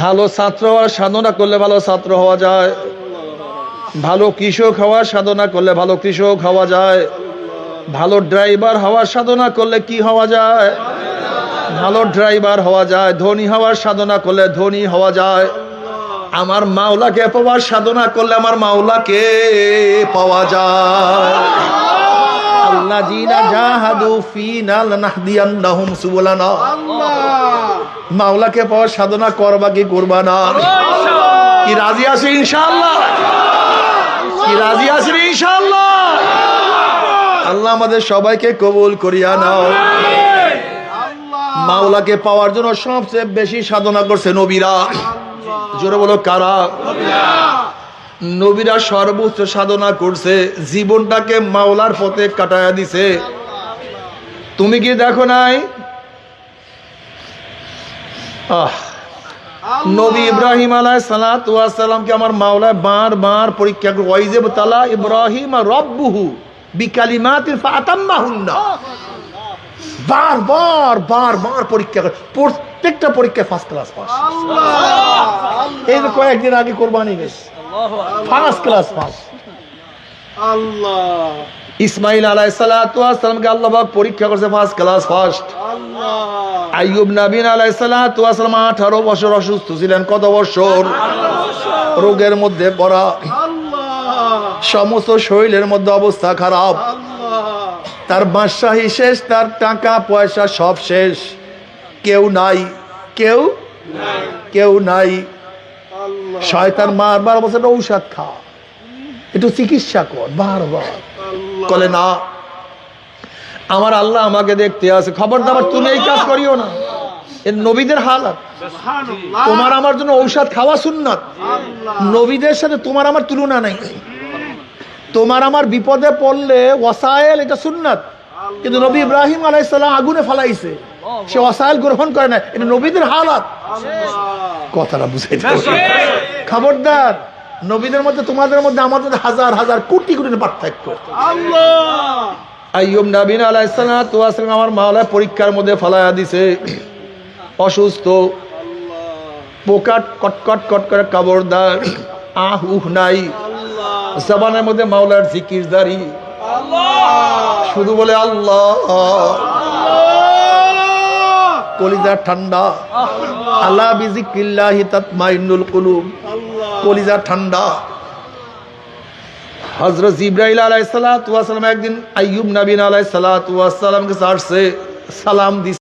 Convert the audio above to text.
ভালো ছাত্র হওয়ার সাধনা করলে ভালো ছাত্র হওয়া যায়, ভালো কৃষক হওয়ার সাধনা করলে ভালো কৃষক হওয়া যায়, ভালো ড্রাইভার হওয়ার সাধনা করলে কি হওয়া যায়? ভালো ড্রাইভার হওয়া যায়। ধনী হওয়ার সাধনা করলে ধনী হওয়া যায়। আমার মাওলাকে পাওয়ার সাধনা করলে আমার মাওলাকে পাওয়া যায়। আল্লাযীনা জাহাদু ফীনা লানাহদিয়ান্নাহুম সুবুলানা। মাওলাকে পাওয়ার সাধনা করবা কি করবা না? কি রাজি আছে ইনশাআল্লাহ? কি রাজি আছেন ইনশাআল্লাহ? আল্লাহ আমাদের সবাইকে কবুল করিয়া নাও। মাওলাকে পাওয়ার জন্য সবচেয়ে বেশি সাধনা করছে নবীরা। জোরে বলো কারা? নবীরা সর্বোচ্চ সাধনা করছে, জীবনটাকে মাওলার পথে কাটায়া দিছে। তুমি কি দেখো নাই? নবী ইব্রাহিম আলাইহিস সালাতু ওয়াস সালামকে আমার মাওলা বারবার পরীক্ষা করে, ওয়াইজে তালা ইব্রাহিম রাব্বুহু বিকালিমাতিন ফাতাম্মাহুন্না। বারবার বারবার পরীক্ষা করে, প্রত্যেকটা পরীক্ষায় ফার্স্ট ক্লাস পাস। এই যে কয়েকদিন আগে কোরবানি গেছে, ফার্স্ট ক্লাস পাস। আল্লাহ ইসমাইল আলাইহিস সালাতু ওয়াস সালামকে আল্লাহ পাক পরীক্ষা করছে, ফার্স্ট ক্লাস ফার্স্ট। আইয়ুব নবী আলাইহিস সালাতু ওয়াস সালাম 18 বছর অসুস্থ ছিলেন। কত বছর? রোগের মধ্যে পড়া, সমস্ত শরীরের মধ্যে অবস্থা খারাপ। তার বাদশাহী শেষ, তার টাকা পয়সা সব শেষ, কেউ নাই, কেউ নাই। শয়তান বারবার বলছে ঔষধ খা, একটু চিকিৎসা কর। বারবার বলে না, আমার আল্লাহ আমাকে দেখতে আছে, খবরদার তুমি এই কাজ করিও না। এর নবীদের হালাত। তোমার আমার জন্য ঔষধ খাওয়া সুন্নাত। নবীদের সাথে তোমার আমার তুলনা নাই। তোমার আমার বিপদে পড়লে ওয়াসাইল, এটা সুন্নাত। কিন্তু নবী ইব্রাহিম আলাইহিস সালাম আগুনে ফালাইছে, সে ওয়াসাইল গ্রহণ করে না। এটা নবীদের হালাত। কথাটা বুঝাইতে হবে। খবরদার, নবীদের মধ্যে তোমাদের মধ্যে আমাদের হাজার হাজার কোটি কোটি পার্থক্য। আইয়ুব নবী আলাইহিস সালাতু ওয়াস সালাম আমার মাওলা পরীক্ষার মধ্যে ফালায়া দিছে, অসুস্থ, পোকা কটকট কট করে কাবরদার, আহ উহ নাই। জবানের মধ্যে মাওলার জিকির জারি, শুধু বলে আল্লাহ। কলিজা ঠান্ডা, আলা বিজিক্রিল্লাহি তাতমাইন্নুল কুলুব। কলিজা ঠান্ডা। হযরত জিবরাইল আলাইহিস সালাতু ওয়াস সালাম একদিন আইয়ুব নবী আলাইহিস সালাতু ওয়াস সালামকে সালাম দিছে।